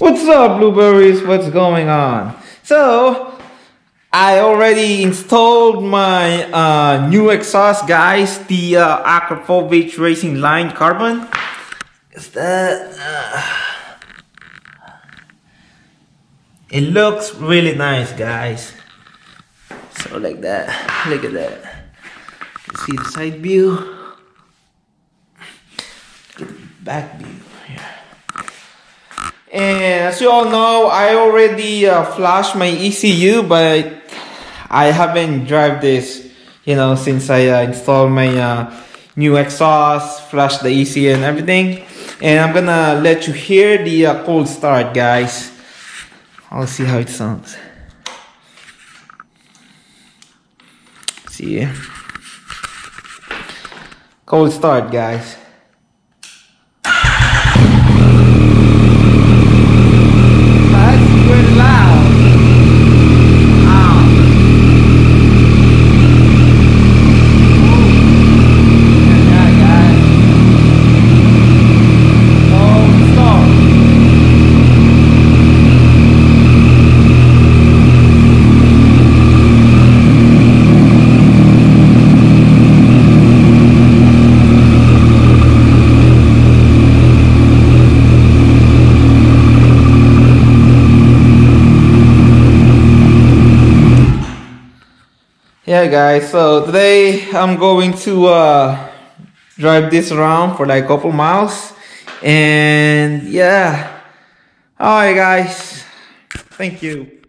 What's up, blueberries? What's going on? So, I already installed my new exhaust, guys. The akrapovic Racing Line Carbon. Is that? It looks really nice, guys. So like that. Look at that. See the side view. Look at the back view here. And as you all know, I already flashed my ECU, but I haven't driven this, since I installed my new exhaust, flashed the ECU and everything. And I'm gonna let you hear the cold start, guys. I'll see how it sounds. See, cold start, guys. Yeah, guys, so today I'm going to drive this around for like a couple miles, and yeah, alright guys, thank you.